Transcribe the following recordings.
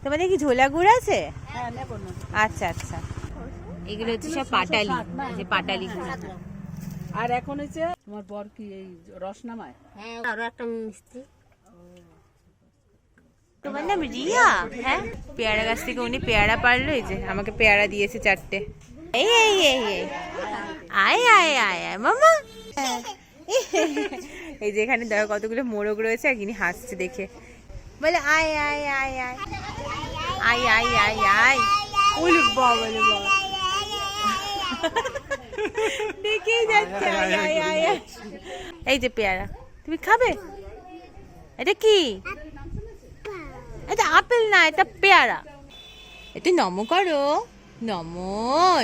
তোমাদের কি ঝোলা গুড় আছে? হ্যাঁ নেব না। আচ্ছা আচ্ছা, এগুলো হচ্ছে সব পাটালি, যে পাটালি গুড়। আর এখন হচ্ছে তোমার বর কি এই রস নামায়? হ্যাঁ আরো একটা মিস্ত্রি। তোমার নাম রিয়া? হ্যাঁ, পেয়ারা গাছ থেকে উনি পেয়ারা পারলো, এই যে আমাকে পেয়ারা দিয়েছে 4টে। এই এই এই এই আয় আয় আয় আয় মামা। এই যে এখানে দেখো কতগুলো মোরগ রয়েছে, আর ইনি হাসছে দেখে, বলে আয় আয় আয় আয় আয় আয় আয় আয়। উল বাবা রে বাবা, দেখেই যাচ্ছে আয় আয় আয় আয়। এই যে পেয়ারা, তুমি খাবে? এটা কি? এটা আপেল না, এটা পেয়ারা। একটু নমো করো, নমো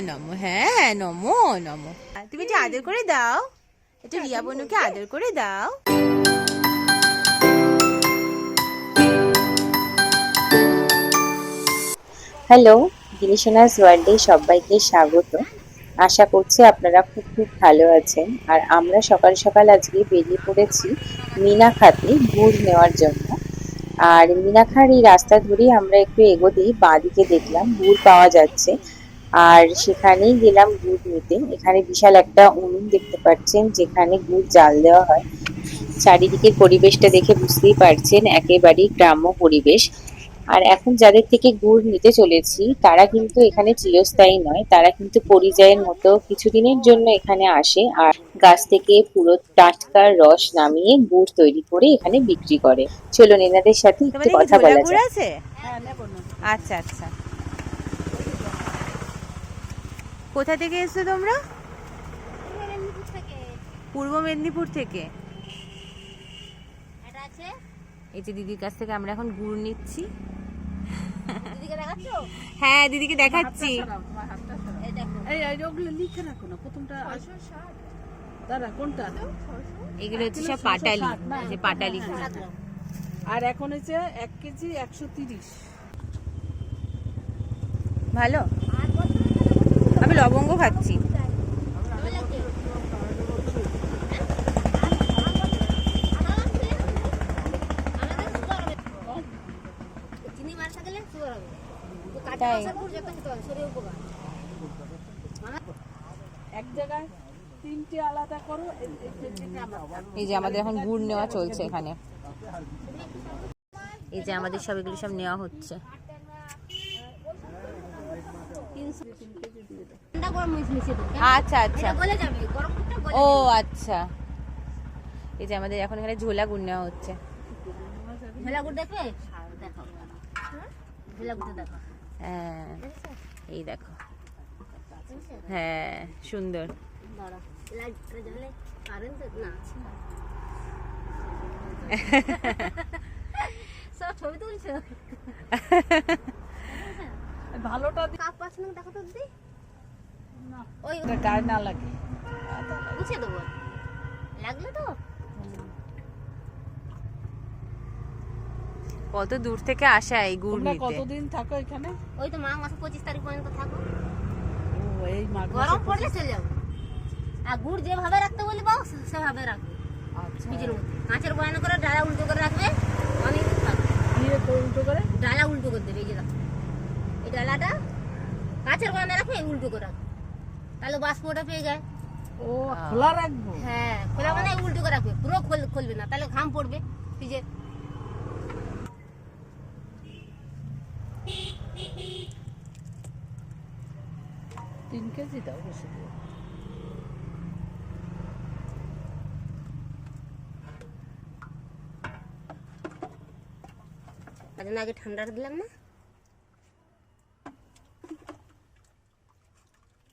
নমো, হ্যাঁ নমো নমো। তুমি একটু আদর করে দাও, একটু রিয়া বনুকে আদর করে দাও। হ্যালো, গিরিশোনাস ওয়ার্ল্ডে সবাইকে স্বাগত। আশা করছি আপনারা খুব খুব ভালো আছেন। আর আমরা সকাল সকাল আজকে বেরিয়ে পড়েছি মিনাখাতে গুড় নেওয়ার জন্য। আর মিনাখার এই রাস্তা ধরেই আমরা একটু এগোতেই বাঁদিকে দেখলাম গুড় পাওয়া যাচ্ছে, আর সেখানেই গেলাম গুড় নিতে। এখানে বিশাল একটা উনুন দেখতে পাচ্ছেন, যেখানে গুড় জাল দেওয়া হয়। চারিদিকের পরিবেশটা দেখে বুঝতেই পারছেন, একেবারেই গ্রাম্য পরিবেশ। আর এখন যাদের থেকে গুড় নিতে চলেছি, তারা কিন্তু এখানে চিরস্থায়ী নয়, তারা কিন্তু পরিযায়ের মতো কিছুদিনের জন্য এখানে আসে, আর গাছ থেকে পুরো টাটকা রস নামিয়ে গুড় তৈরি করে এখানে বিক্রি করে। চলুন এনাদের সাথে একটু তোমাদের কি কথা ঝোলা বলা গুড় যাক। আছে? হ্যাঁ নেব না। আচ্ছা আচ্ছা, কোথা থেকে এসছো তোমরা? পূর্ব মেদিনীপুর থেকে। এটা আছে, এই যে দিদির কাছ থেকে আমরা এখন গুড় নিচ্ছি। দিদিকে দেখাচ্ছো? হ্যাঁ দিদিকে দেখাচ্ছি। তোমার হাতটা সরাও। এই দেখো, এই এই ওগুলো লিখে রাখো না, প্রথমটা দাঁড়া কোনটা? এগুলো হচ্ছে সব পাটালি, যে পাটালি গুড়। আর এখন হচ্ছে 1 কেজি 130। ভালো, আমি লবঙ্গ খাচ্ছি। চিনি মারতে গেলে সুগার হবে। তো কাঁচা তাই? রসের গুড় যত খেতে হবে, শরীর উপকার। এক জায়গায় 3টে আলাদা করো, এই যে আমাদের এখন গুড় নেওয়া চলছে এখানে। এই যে আমাদের সব এগুলো সব নেওয়া হচ্ছে। ঠান্ডা গরম মিশিয়ে দেবো। আচ্ছা আচ্ছা, এটা গলে যাবে, গরম দুধটা গলে ও আচ্ছা। এই যে আমাদের এখন এখানে ঝোলা গুড় নেওয়া হচ্ছে। ঝোলা গুড় দেখবে? দেখো, ঝোলা গুড় দেখো। হ্যাঁ এই দেখো, হ্যাঁ সুন্দর। দাঁড়া, লাইট জ্বলে, কারেন্ট না আছে। সব ছবি তুলছো? ভালোটা কাপ পাচ্ছ না, দেখো তো দিদি। ওই গায়ে না লাগে। গুছিয়ে দেবো, লাগলো তো। কত দূর থেকে আসা এই গুড় তোমরা নিতে। কতদিন থাকো এখানে? ওই তো মাঘ মাসে 25 তারিখ পর্যন্ত থাকো। ও এই মাঘ মাসে গরম পড়লে চলে যাবো। আর গুড় যেভাবে রাখতে বলবো সেভাবে রাখবে। আচ্ছা, ফ্রিজের মধ্যে কাঁচের বয়ানে করে ডালা উল্টো করে রাখবে, অনেক দিন থাকবে। দিয়ে তো উল্টো করে ডালা উল্টো করে দেবে, এই যে দেখো, এই ডালাটা কাঁচের বয়ানে রাখবে, উল্টো করে রাখবে, তাহলে বাষ্পটা পেয়ে যায়। ও খোলা রাখবো। হ্যাঁ, খোলা মানে উল্টো করে রাখবে, পুরো খুলবে না, তাহলে ঘাম পড়বে ফ্রিজে। তিন কেজি দাও বেশি দিয়ে। তার জন্য আগে ঠান্ডাটা দিলাম না।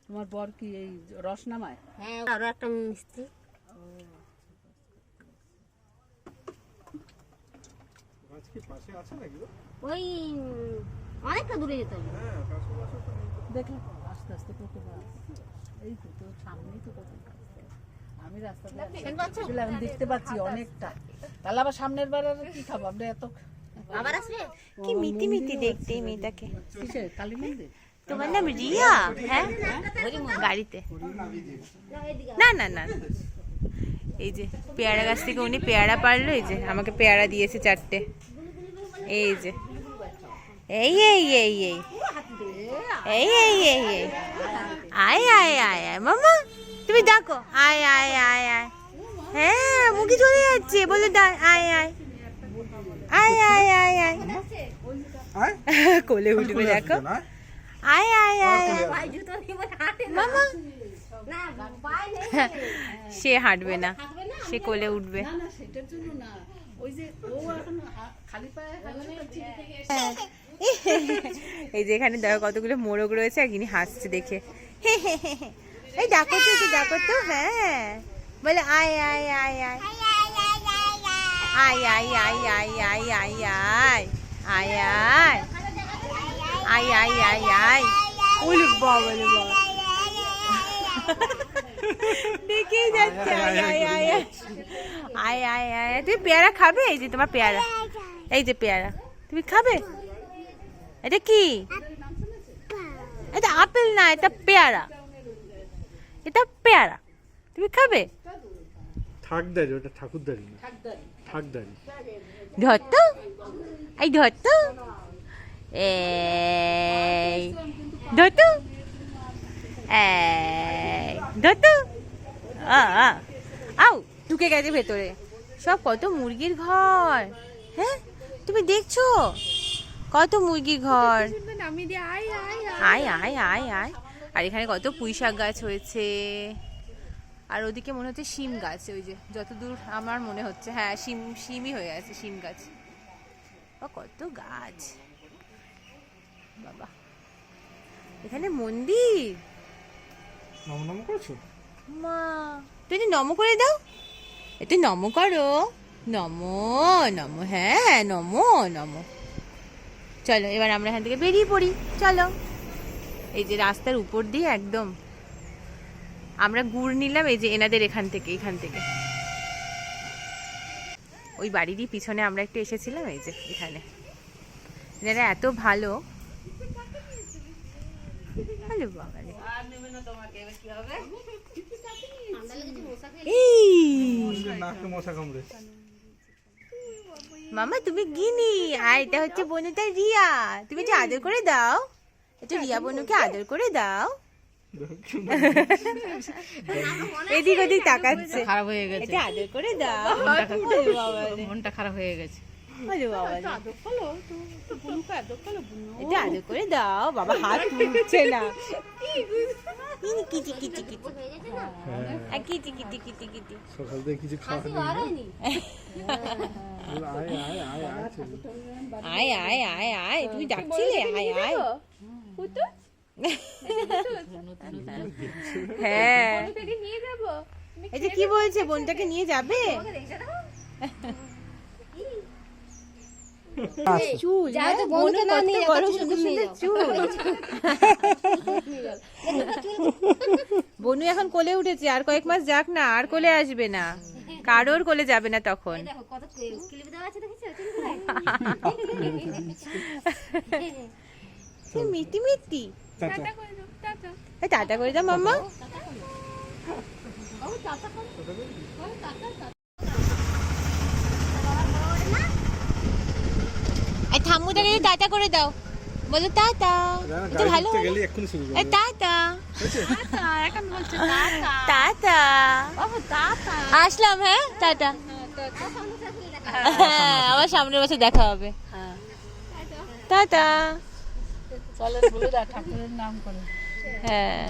তোমার বর কি এই রস নামায়? হ্যাঁ আরো একটা মিস্ত্রি। ওই অনেকটা দূরে যেতে হবে। দেখলাম আস্তে আস্তে কত গাছ। এই তো তোর সামনেই তো কত গাছ। আমি রাস্তা দিয়ে আমি দেখতে পাচ্ছি অনেকটা। তাহলে আবার সামনের বার আর কি খাবো আমরা? এত আবার আসবে? কি মিটি মিটি দেখতে এই মেয়েটাকে। কিসে? কালী মন্দির? তোমার নাম রিয়া? হ্যাঁ, গাড়িতে। না না না, এই যে পেয়ারা গাছ থেকে উনি পেয়ারা পারলো, এই যে আমাকে পেয়ারা দিয়েছে 4টে। এই যে এই এই এই এই এই এই এই এই আয় আয় আয় আয় মামা তুমি ডাকো আয় আয় আয় আয় হ্যাঁ মুখে চলে যাচ্ছে বলে আয় আয় আয় আয় আয় আয় কোলে উঠবে দেখো আয় আয় আয় মামা সে হাঁটবে না সে কোলে উঠবে না না সেটার জন্য না, ওই যে ও এখন খালি পায়ে হাঁটছে। এই যে এখানে দেখো কতগুলো মোরগ রয়েছে আর গিনি হাসছে দেখে এই ডাকো তো একটু ডাকো তো হ্যাঁ বলে আয় আয় আয় আয় আয় আয় আয় আয় আয় আয় আয় আয় আয় আয় আয় আয় উলু বাবা দেখেই যাচ্ছে আয় আয় আয় আয় আয় আয় তুমি পেয়ারা খাবে এই যে তোমার পেয়ারা এই যে পেয়ারা তুমি খাবে এটা কি এটা আপেল না এটা পেয়ারা এটা পেয়ারা তুমি খাবে ঠাকদারি ওটা ঠাকুরদারি না ঠাকদারি ধরতো এই ধরতো এই ধরতো এই ধরতো আউ ঢুকে গেছে ভেতরে সব কত মুরগির ঘর হ্যাঁ তুমি দেখছো কত মুরগির ঘর আয় আয় আয় আয় আর এখানে কত পুঁই শাক গাছ হয়েছে আর ওদিকে মনে হচ্ছে শিম গাছ ওই যে যতদূর আমার মনে হচ্ছে হ্যাঁ শিমই হয়ে আছে শিম গাছ কত গাছ বাবা এখানে মন্দির নম নম করছো মা তুমি নম করে দাও একটু নম করো নম নম হ্যাঁ নম নম চলো এবার আমরা এখান থেকে বেরিয়ে পড়ি চলো এই যে রাস্তার উপর দিয়ে একদম আমরা গুড় নিলাম এই যে এনাদের এখান থেকে ওই বাড়িরই পিছনে আমরা একটু এসেছিলাম এই যে এখানে এনারা এত ভালো ভালো বাবা রে নাকে মশা কামড়েছে মামা তুমি গিনি আর এটা হচ্ছে বনুটা রিয়া তুমি একটু আদর করে দাও একটু রিয়া বনুকে আদর করে দাও এদিক ওদিক তাকাচ্ছে খারাপ হয়ে গেছে, একটু আদর করে দাও মনটা খারাপ হয়ে গেছে। ভালো বাবা একটু আদর করে দাও বাবা হাত তুলছে না কিটি কিটি কিটি আর কিটি কিটি কিটি কিটি সকাল থেকে কিছু খাওয়া হয়নি আয় আয় আয় আয় আয় আয় আয় তুমি ডাকছিলে আয় আয় হ্যাঁ এই যে কি বলছে বোনটাকে নিয়ে যাবে চুল বোনু কত বড় সুন্দর সুন্দর চুল বনু এখন কোলে উঠেছে আর কয়েক মাস যাক না আর কোলে আসবে না কারোর কোলে যাবে না তখন মিটি মিটি টাটা করে দাও মাম্মা ঠাম্মুটাকে টাটা করে দাও বলো টাটা এটা ভালো গেলে এক্ষুনি শুরু করব টাটা টাটা আসলাম হ্যাঁ টাটা হ্যাঁ আবার সামনের বছর দেখা হবে টাটা চলেন বলে দাও ঠাকুরের নাম করে। হ্যাঁ